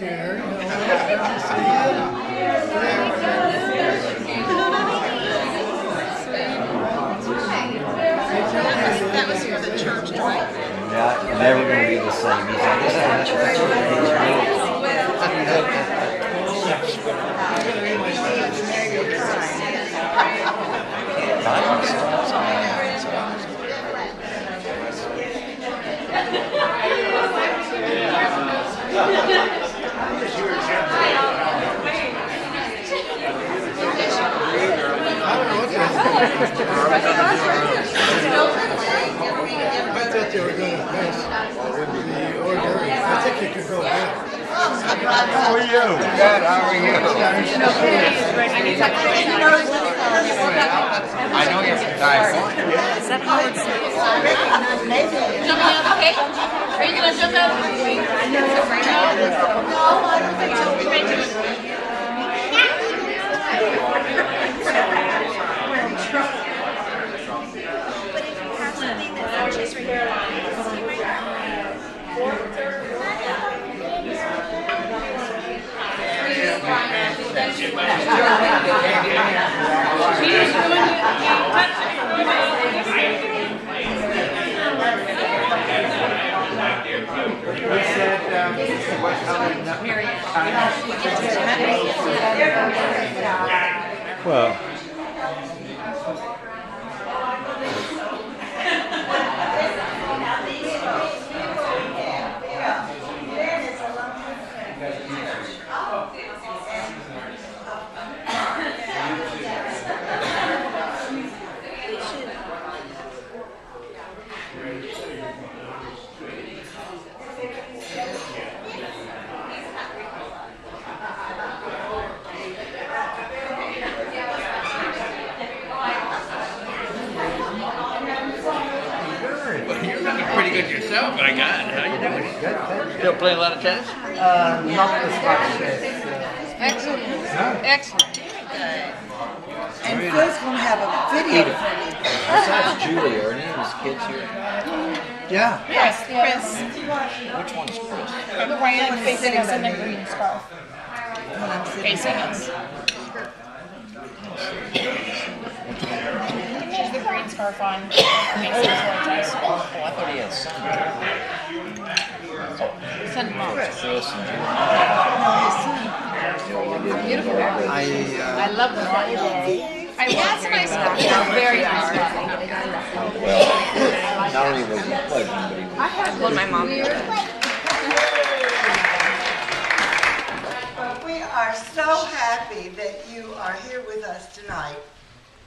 chair. You know, good to see you. That was for the church, right? Yeah, never going to be the same. I thought they were going to pass the order. I think you could go ahead. How are you? Good, how are you? I know you're from California. Is that how it's jumping out of the cake? Are you going to jump out of the cake? Well, Pretty good yourself, my God. How you doing? Still playing a lot of tennis? Not as much as... Excellent. Excellent. And Phil's going to have a video for you. besides Julie, are any of his kids here? Yeah. Yes, Chris. Which one is Chris? The one facing us in the green scarf. Facing us. She's the green scarf on. Facing us. Oh, I thought he had son. Son-in-law. Chris and Julie. Beautiful. I love them. That's a nice one. Very nice one. Well, not only was he playing, but he was... I had one my mom did. We are so happy that you are here with us tonight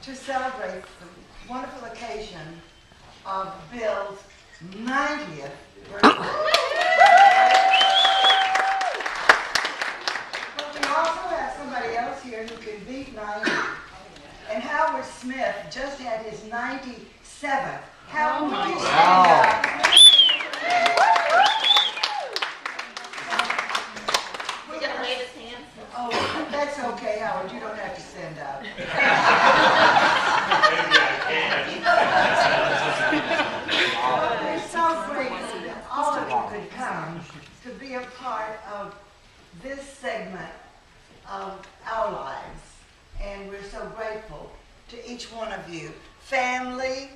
to celebrate the wonderful occasion of Bill's 90th birthday. But we also have somebody else here who can beat 90. And Howard Smith just had his 97th. Howard, would you stand up? We're going to wave his hands. Oh, that's okay, Howard. You don't have to stand up. We're so grateful that all of you could come to be a part of this segment of our lives. And we're so grateful to each one of you. Family,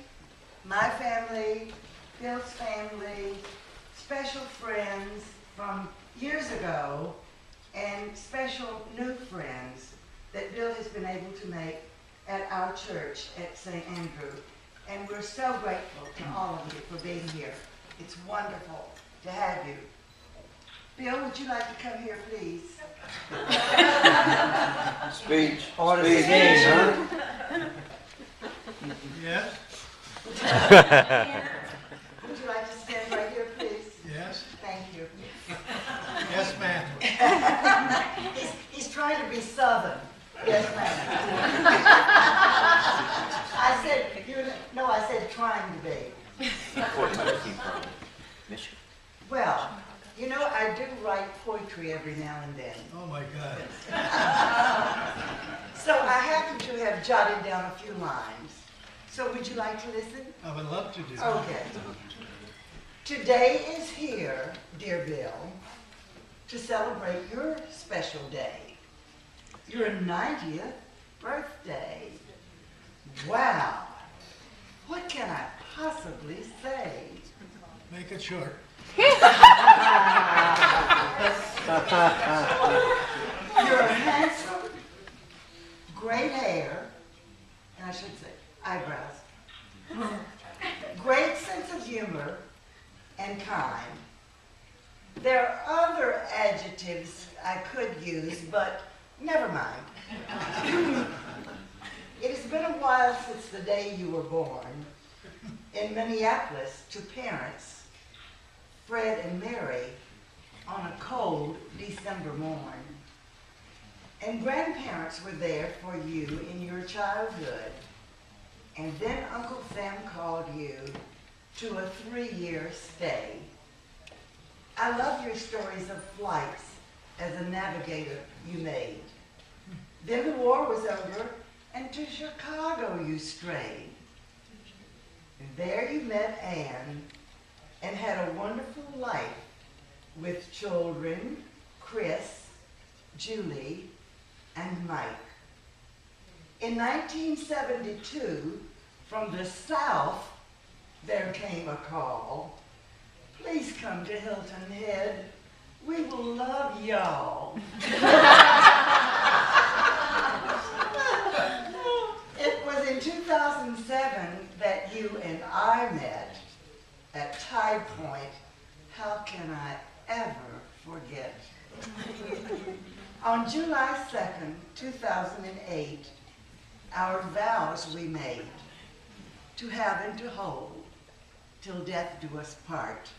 my family, Bill's family, special friends from years ago, and special new friends that Bill has been able to make at our church at St. Andrew. And we're so grateful to all of you for being here. It's wonderful to have you. Bill, would you like to come here, please? Speech. Speech, huh? Yes? Would you like to stand right here, please? Yes? Thank you. Yes, ma'am. He's trying to be Southern. Yes, ma'am. I said trying to be. Well, you know, I do write poetry every now and then. Oh, my God. So I happen to have jotted down a few lines. So would you like to listen? I would love to do that. Okay. Today is here, dear Bill, to celebrate your special day, your 90th birthday. Wow, what can I possibly say? Make it short. Your handsome, great hair, and I should say eyebrows, great sense of humor, and kind. There are other adjectives I could use, but never mind. It has been a while since the day you were born in Minneapolis to parents, Fred and Mary, on a cold December morn. And grandparents were there for you in your childhood. And then Uncle Sam called you to a 3-year stay. I love your stories of flights as a navigator you made. Then the war was over, and to Chicago you strayed. And there you met Anne and had a wonderful life with children, Chris, Julie, and Mike. In 1972, from the South, there came a call. Please come to Hilton Head. We will love y'all. It was in 2007 that you and I met at Tide Point. How can I ever forget? On July 2nd, 2008, our vows we made to have and to hold till death do us part.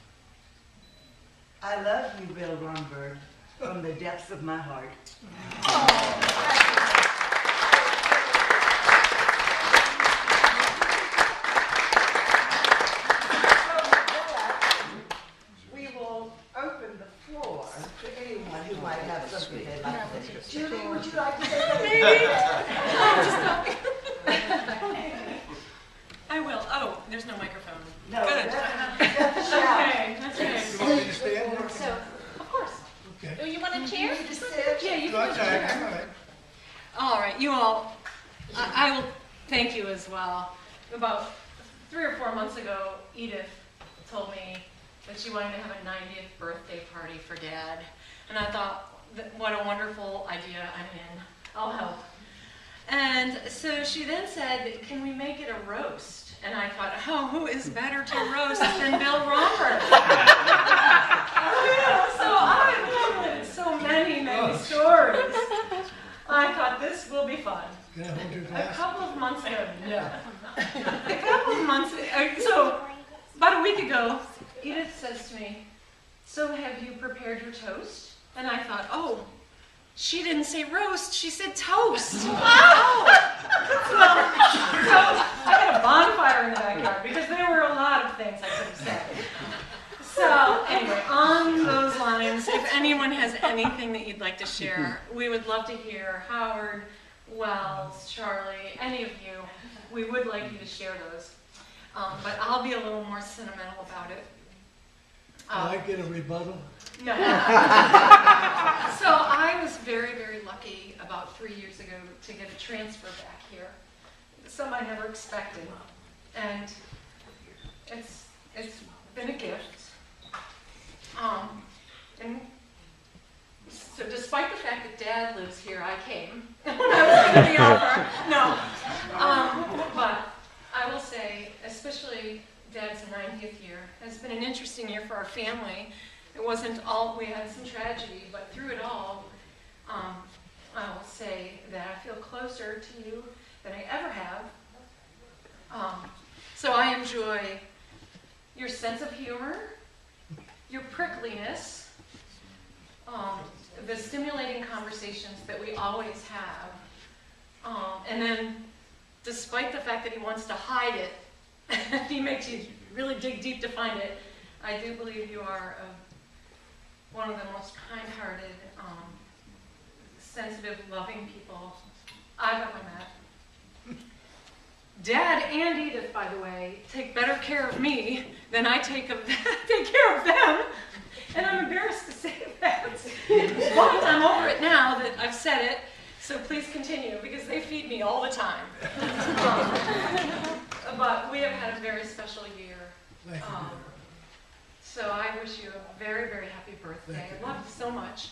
I love you, Bill Rhomberg, from the depths of my heart. We will open the floor to anyone who might have something they'd like to say. Julie, would you like to say something? I will. Oh, there's no microphone. No, Good. that's a shout. Okay, that's okay. You want me to stand? So, of course. Okay. Oh, you want a chair? You just sit. Yeah, you No, can it's put a all right. chair. I'm all right. All right, you all, I will thank you as well. About 3 or 4 months ago, Edith told me that she wanted to have a 90th birthday party for Dad. And I thought, what a wonderful idea, I'm in. I'll help. And so she then said, can we make it a roast? And I thought, oh, who is better to roast than Bill Rhomberg? So I have so many stories. I thought this will be fun. Can I hold your A glass? couple of months ago, a couple of months, so about a week ago, Edith says to me, so have you prepared your toast? And I thought, oh, she didn't say roast, she said toast. Oh! So I had a bonfire in the backyard because there were a lot of things I could have said. So anyway, on those lines, if anyone has anything that you'd like to share, we would love to hear. Howard, Wells, Charlie, any of you, we would like you to share those. But I'll be a little more sentimental about it. Can I get a rebuttal? No. So I was very, very lucky about 3 years ago to get a transfer back here. Something I never expected. And it's been a gift. And so despite the fact that Dad lives here, I came when I was given the offer. No. But I will say, especially Dad's 90th year, has been an interesting year for our family. It wasn't all, we had some tragedy, but through it all, I will say that I feel closer to you than I ever have. So I enjoy your sense of humor, your prickliness, the stimulating conversations that we always have. And then, despite the fact that he wants to hide it, he makes you really dig deep to find it, I do believe you are one of the most kind-hearted, sensitive, loving people I've ever met. Dad and Edith, by the way, take better care of me than I take care of them. And I'm embarrassed to say that. So please continue, because they feed me all the time. But we have had a very special year. Thank you. So I wish you a very, very happy birthday. Thank you. I love you so much.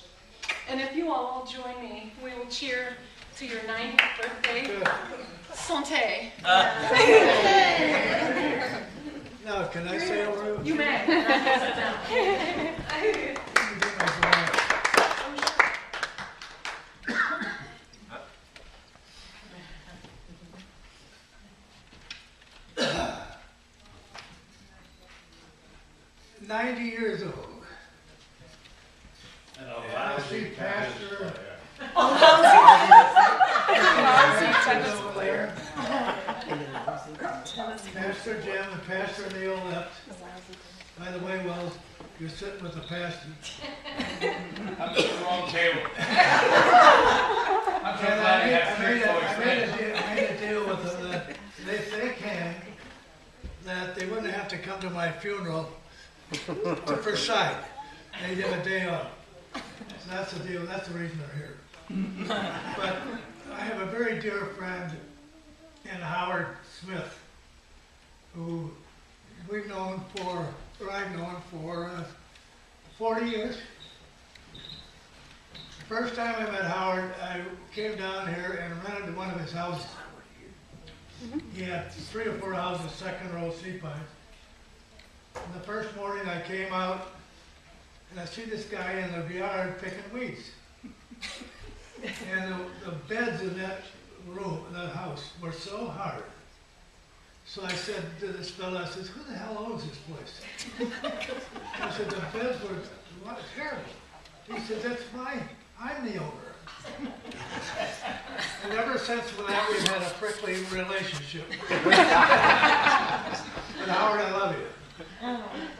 And if you all will join me, we will cheer to your 90th birthday. Good. Santé. Now, can I say over? You may. Sit down. 90 years old. And And I see Pastor. Pastor Jim and Pastor Neil left. By the way, Wells, you're sitting with the pastor. I'm at the wrong table. I'm so And glad you have I three folks. made a deal with them that if they can, that they wouldn't have to come to my funeral to preside. They get a day off. So that's the deal. That's the reason they're here. But I have a very dear friend in Howard Smith, who we've known for, or I've known for 40 years. The first time I met Howard, I came down here and rented one of his houses. He had 3 or 4 houses, second row sea pines. And the first morning I came out and I see this guy in the yard picking weeds. And the beds in that room, that house, were so hard. So I said to this fellow, I said, who the hell owns this place? I said, the beds were terrible. He said, that's fine. I'm the owner. And ever since that, we've had a prickly relationship. But Howard, I love you.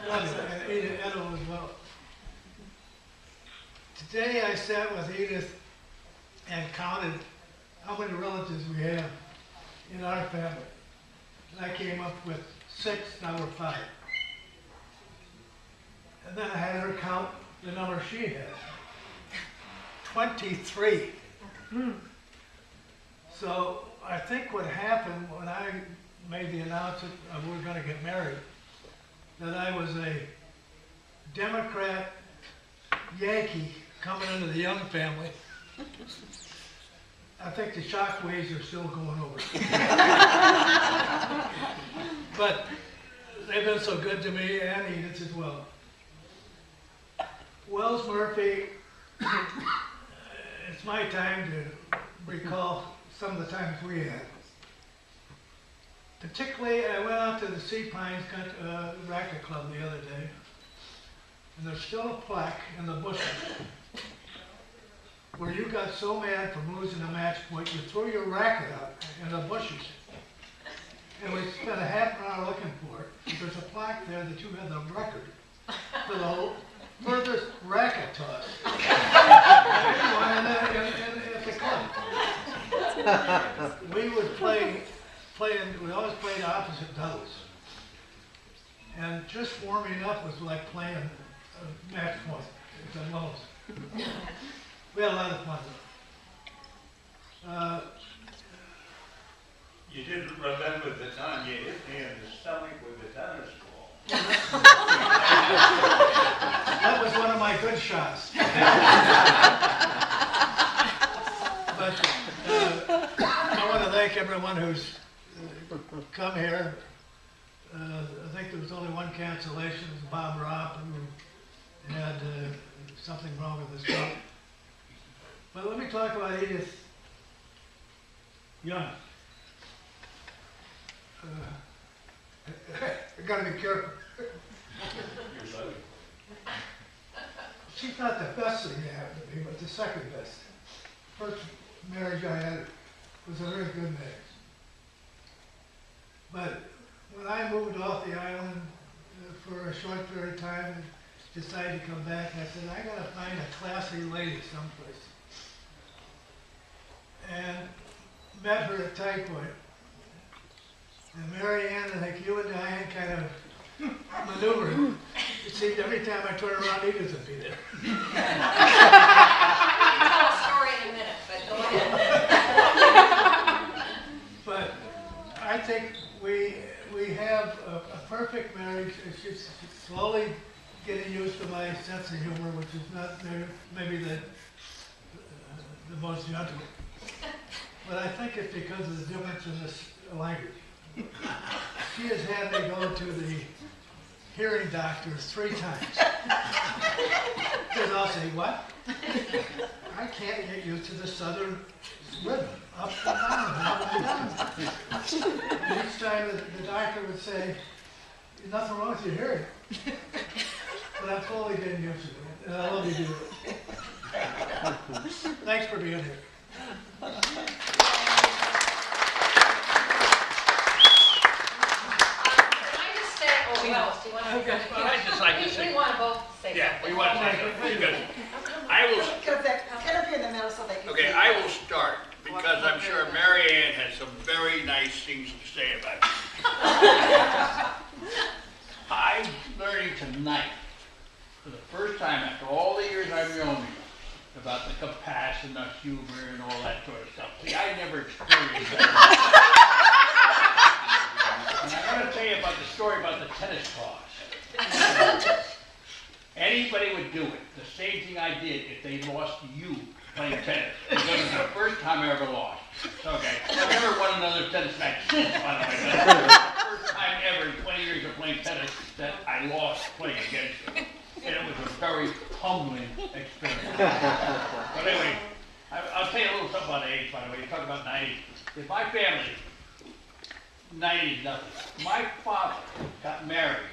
Love you. And Edith as well. Today I sat with Edith and counted how many relatives we have in our family. And I came up with 6, now we're 5. And then I had her count the number she had. 23. So I think what happened when I made the announcement of we were going to get married, that I was a Democrat Yankee coming into the Young family. I think the shockwaves are still going over. But they've been so good to me, and Edith as well. Wells Murphy, it's my time to recall some of the times we had. Particularly, I went out to the Sea Pines Racket Club the other day, and there's still a plaque in the bushes where you got so mad from losing a match point, you threw your racket out in the bushes. And we spent a half an hour looking for it. There's a plaque there that you had the record for the furthest racket toss. At the club. We would we always played opposite doubles. And just warming up was like playing a match point at the most. We had a lot of fun. You didn't remember the time you hit me in the stomach with the tennis ball. That was one of my good shots. But I want to thank everyone who's come here. I think there was only one cancellation. It was Bob Ropp, who had something wrong with his throat. But let me talk about Edith Young. I gotta be careful. She's not the best thing you have to be, but the second best. First marriage I had was a very good marriage. But when I moved off the island for a short period of time and decided to come back, I said, I gotta find a classy lady someplace. And met her at Tide Point. And Mary Ann, I think you and Diane kind of maneuvered. It seemed every time I turned around, Edith would be there. I'll tell a story in a minute, but go ahead. a perfect marriage. It's just slowly getting used to my sense of humor, which is not maybe the most gentle. But I think it's because of the difference in this language. She has had me go to the hearing doctor 3 times. Because I'll say, what? I can't get used to the southern rhythm, up and down, up and down. And each time the doctor would say, there's nothing wrong with your hearing. But I'm slowly getting used to it, and I love you, dear. Thanks for being here. Can I just say, oh, we know, do you want to? Well, I'd just like to We say, want to both say yeah, something. we want to say something, because I will, Get up here in the middle so they can. okay, I will start, because I'm sure Mary Ann has some very nice things to say about you. I'm learning tonight, for the first time after all the years I've known you, about the compassion, the humor, and all that sort of stuff. See, I never experienced that. And I'm going to tell you about the story about the tennis clause. Anybody would do it. The same thing I did if they lost to you playing tennis. Because it was the first time I ever lost. Okay. I've never won another tennis match since, by the way. But that was the first time ever in 20 years of playing tennis that I lost playing against you. And it was a very humbling experience. But anyway, I'll tell you a little something about age, by the way. You talk about 90. In my family, 90 is nothing. My father got married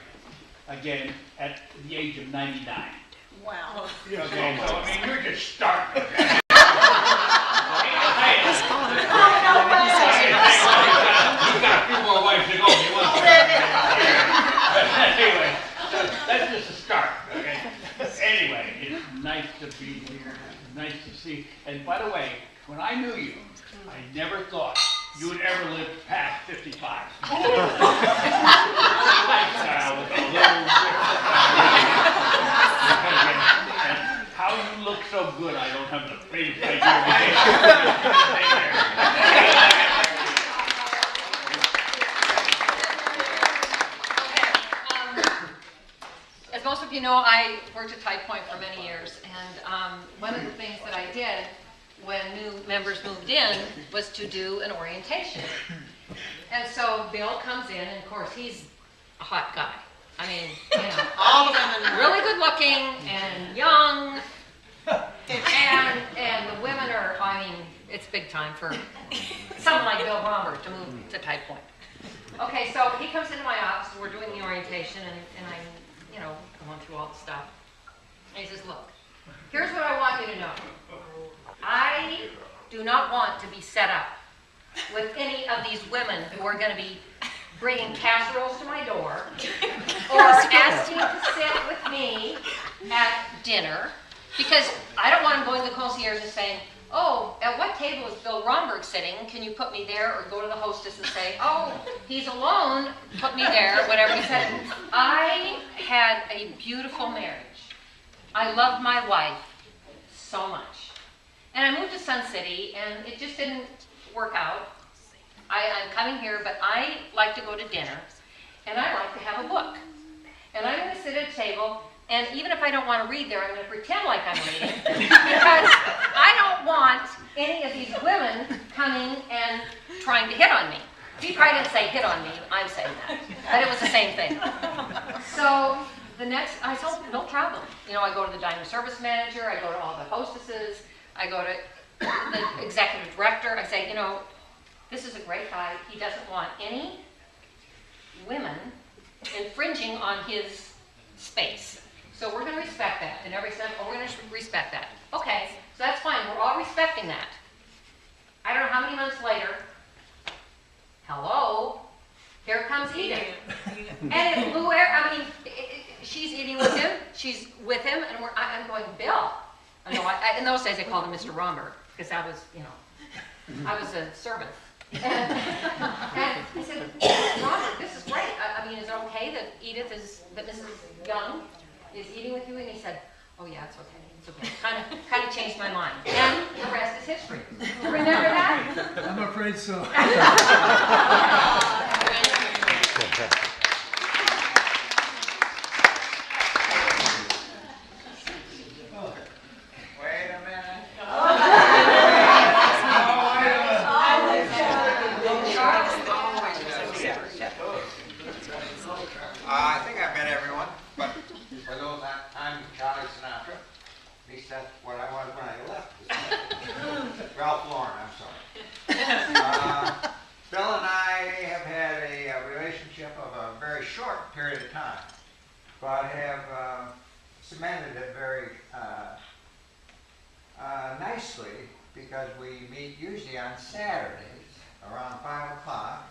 again at the age of 99. Wow. Okay, so I mean, you're just starting. Okay? He's got a few more wives to go. He wants to. Anyway, so that's just a start. Okay. Anyway, it's nice to be here. It's nice to see. And by the way, when I knew you, I never thought you would ever live past 55. Lifestyle with a little and how you look so good, I don't have the faintest idea. As most of you know, I worked at Tide Point for many years, and one of the things that I did when new members moved in was to do an orientation. And so Bill comes in, and of course he's a hot guy. I mean, you know, All of them in really good looking and young, and the women are, I mean, it's big time for someone like Bill Rhomberg to move to Tide Point. Okay, so he comes into my office, and we're doing the orientation, and I'm, you know, going through all the stuff. And he says, look, here's what I want you to know. I do not want to be set up with any of these women who are going to be bringing casseroles to my door or asking to sit with me at dinner, because I don't want them going to the concierge and saying, oh, at what table is Bill Rhomberg sitting? Can you put me there? Or go to the hostess and say, oh, he's alone, put me there, whatever he said. I had a beautiful marriage. I loved my wife so much. And I moved to Sun City, and it just didn't work out. I'm coming here, but I like to go to dinner, and I like to have a book. And I'm going to sit at a table, and even if I don't want to read there, I'm going to pretend like I'm reading, because I don't want any of these women coming and trying to hit on me. He probably didn't say hit on me, I'm saying that, but it was the same thing. So I told no problem. You know, I go to the dining service manager, I go to all the hostesses, I go to the executive director, I say, you know, this is a great guy. He doesn't want any women infringing on his space. So we're going to respect that. And everybody said, oh, we're going to respect that. Okay, so that's fine. We're all respecting that. I don't know how many months later, hello, here comes Edith. And it blew air. I mean, she's eating with him. She's with him. And I'm going, Bill. No, in those days, I called him Mr. Rhomberg, because I was, you know, I was a servant. And he said, Robert, this is great. I mean, is it okay that Mrs. Young is eating with you? And he said, oh yeah, it's okay. It's okay. Kind of changed my mind. And the rest is history. You remember that? I'm afraid so. goes on time to Charlie Sinatra. At least that's what I was when I left. Ralph Lauren, I'm sorry. Bill and I have had a relationship of a very short period of time, but have cemented it very nicely because we meet usually on Saturdays around 5 o'clock,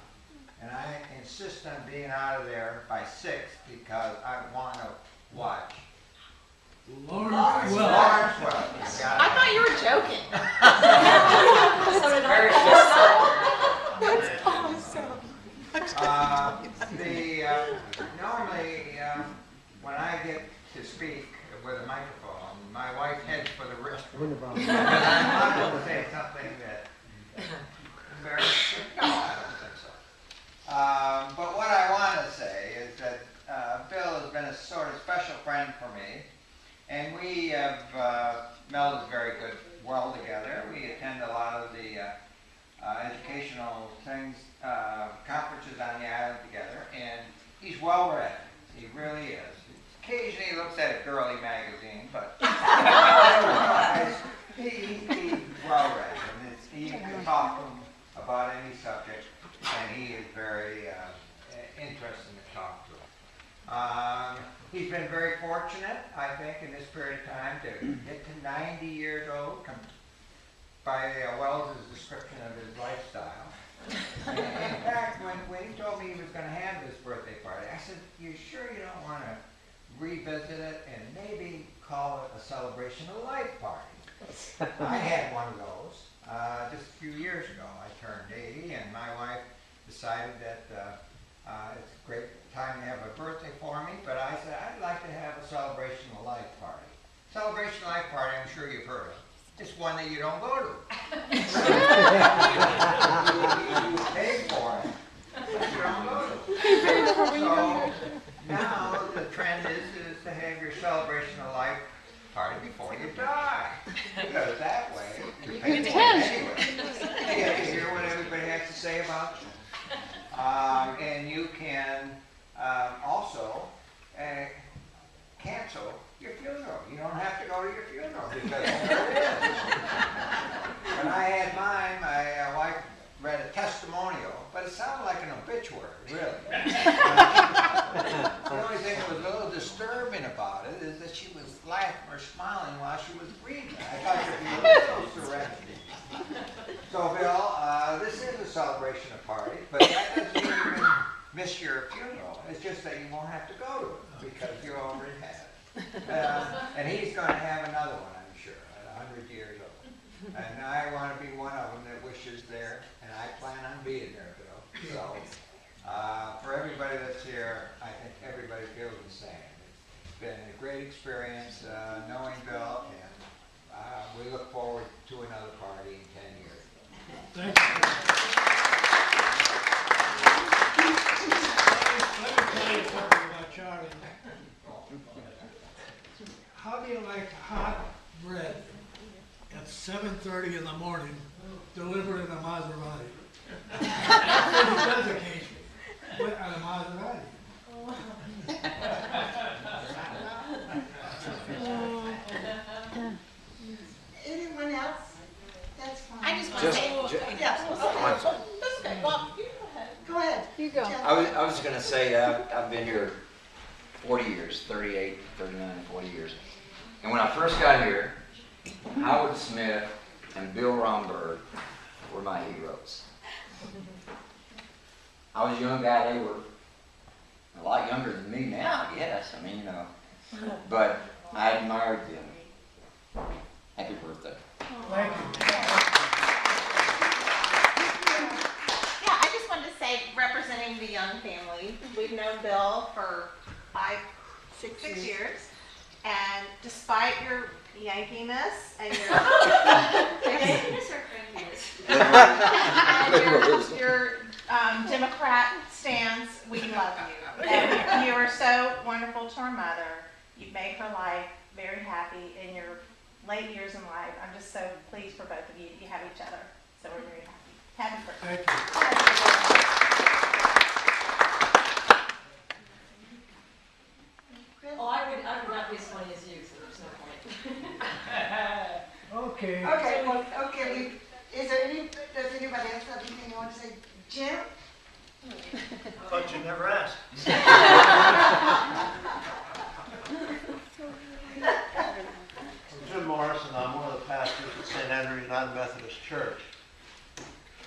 and I insist on being out of there by 6 because I want to watch Lawrence Lawrence Welk. Welk. I thought you were joking. So did Very I. That's normally, when I get to speak with a microphone, my wife heads for the restroom. Because I'm liable to say something that embarrasses her. No, I don't think so. But what I want to say is that Bill has been a sort of special friend for me, and we have melded very well together. We attend a lot of the educational things, conferences on the island together, and he's well read. He really is. Occasionally he looks at a girly magazine, but otherwise he's well read, and you can talk to him about any subject, and he is very interesting to talk to. He's been very fortunate, I think, in this period of time to get to 90 years old, by Wells's description of his lifestyle. In fact, when he told me he was going to have this birthday party, I said, "You sure you don't want to revisit it and maybe call it a celebration of life party?" I had one of those just a few years ago. I turned 80, and my wife decided that it's a great time to have a birthday for me, but I said, "I'd like to have a celebration of life party." Celebration of life party, I'm sure you've heard of. It's one that you don't go to. You pay for it, but you don't go to it. So now the trend is to have your celebration of life party before you die. Because that way, you pay for it anyway. You get to hear what everybody has to say about you. And you can also cancel your funeral. You don't have to go to your funeral because there it is. When I had mine, my wife read a testimonial, but it sounded like an obituary, really. The only thing that was a little disturbing about it is that she was laughing or smiling while she was reading it. I thought there'd be a little serenity. So, Bill, this is a celebration of party, but that doesn't mean you can miss your funeral. It's just that you won't have to go to it because you already have it. And he's going to have another one, I'm sure, at 100 years old. And I want to be one of them that wishes there, and I plan on being there, Bill. So, for everybody that's here, I think everybody feels the same. It's been a great experience knowing Bill, and we look forward to another party in 10 years. Thank you. Let me tell you something about Charlie. How do you like hot bread at 7:30 in the morning delivered in a Maserati? That's what he does occasionally, but on a Maserati. Anyone else? That's fine. I just want to say, Yes, I'm okay. sorry. that's okay, Bob, you go ahead. Go ahead. You go. Jeff. I was going to say, I've been here 40 years, 38, 39, 40 years. And when I first got here, Howard Smith and Bill Rhomberg were my heroes. I was a young guy, they were a lot younger than me now, I guess. I mean, but I admired them. Happy birthday. Thank you. Yeah, I just wanted to say, representing the Young family, we've known Bill for 6 years. And despite your Yankiness and your and your Democrat stance, we love you. And you are so wonderful to our mother. You've made her life very happy in your late years in life. I'm just so pleased for both of you that you have each other. So we're very happy. Happy birthday. Thank you. Bill? Oh, I would not be as funny as you, so there's no point. Okay. Okay, well, okay, does anybody else have anything you want to say? Jim? But you never asked. Jim Morrison, I'm one of the pastors at St. Andrew United Methodist Church.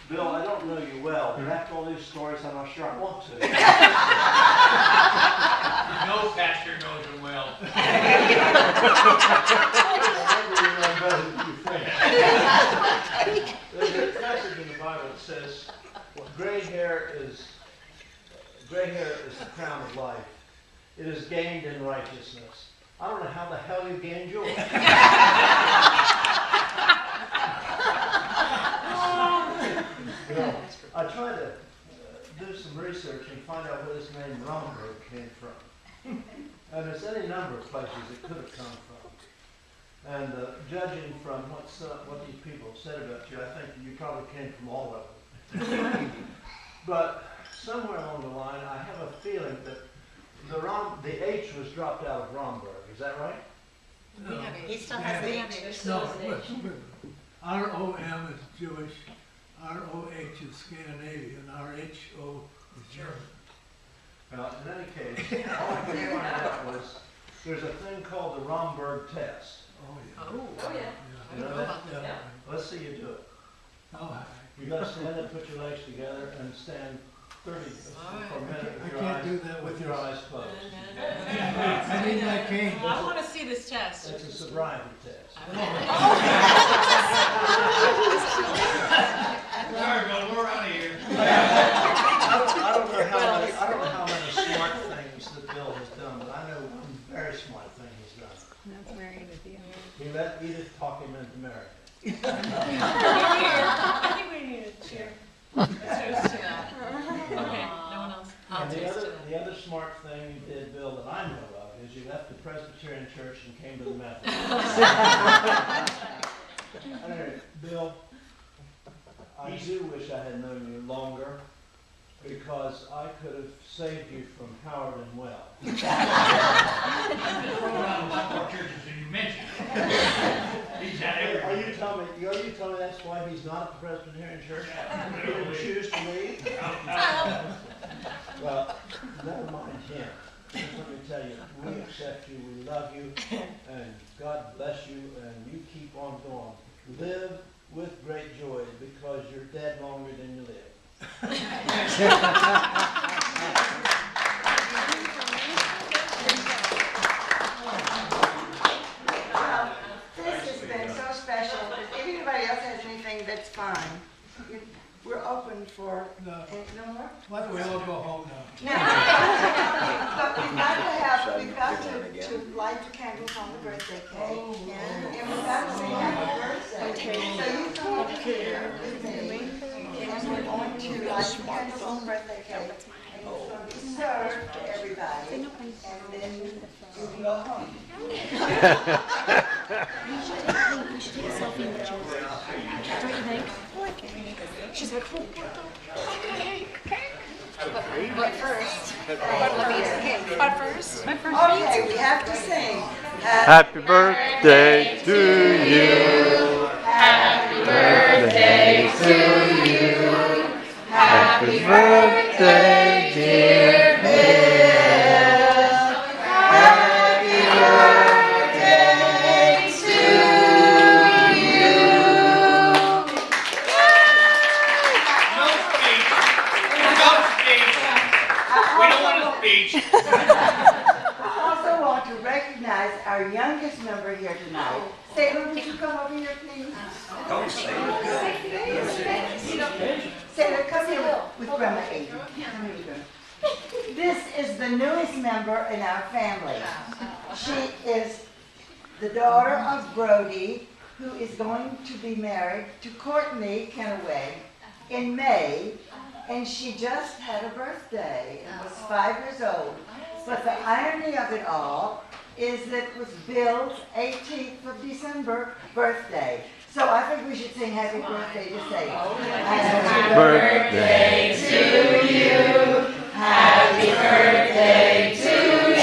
Bill, I don't know you well, but after all these stories, I'm not sure I want to. No pastor knows him well. Maybe you know better than you think. There's a passage in the Bible that says, "What gray hair is the crown of life. It is gained in righteousness." I don't know how the hell you gained yours. You know, I tried to do some research and find out where this name Rhomberg came from. And there's any number of places it could have come from. And judging from what these people have said about you, I think you probably came from all of them. But somewhere along the line, I have a feeling that the H was dropped out of Rhomberg. Is that right? No. He still has the H. No, R-O-M is Jewish, R-O-H is Scandinavian, R-H-O is German. Well, in any case, all I could find out was there's a thing called the Rhomberg test. Oh, yeah. Oh, yeah. You know that? Yeah. Let's see you do it. All right. You got to stand up, put your legs together, and stand 30 for a minute I can't do that with your eyes closed. I need my cane. I want to see this test. It's a sobriety test. Sorry, Bill, we're out of here. I don't know how many smart things that Bill has done, but I know one very smart thing he's done. That's marrying with you. He let Edith talk him into marriage. I think we need a cheer. Let's toast to that. Okay, no one else. I'll And toast to the other smart thing you did, Bill, that I know of, is you left the Presbyterian Church and came to the Methodist. Anyway, Bill, I do wish I had known you longer, because I could have saved you from Howard and Well. He's been thrown around a lot more churches than you mentioned. He's had Are everything. you telling me that's why he's not at the Presbyterian Church? He didn't choose to leave? Well, never mind him. Just let me tell you, we accept you, we love you, and God bless you, and you keep on going. Live with great joy, because you're dead longer than you live. This has been so special. If anybody else has anything, that's fine. We're open for, No. no more? Why don't we all go home now? But we've got to light the candles on the birthday cake. And we've got to sing happy birthday. So you come over here with me, and we're going to light the candles on the birthday cake. And it's going to be served to everybody. And then you can go home. You should take a selfie in the chair. Don't you think? She's like, oh, but first, Okay, we have to sing. Happy birthday to you. Happy Birthday to you. Happy birthday, dear Bill. Happy birthday to you. No speech. No speech. We don't want a speech. I also want to recognize our youngest member here tonight. Sailor, would you come over here, please? Sailor, come here with Grandma Adrian. Come here, Grandma. This is the newest member in our family. She is the daughter of Brody, who is going to be married to Courtney Kenaway in May, and she just had a birthday and was 5 years old. But the irony of it all is that it was Bill's 18th of December birthday. So I think we should sing happy birthday to say happy Birthday to you. Happy birthday to you.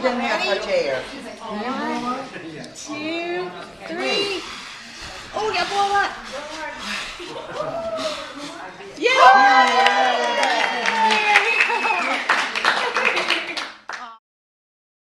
didn't have her chair. 1, 2, 3. Oh, yeah, blow up. Yeah!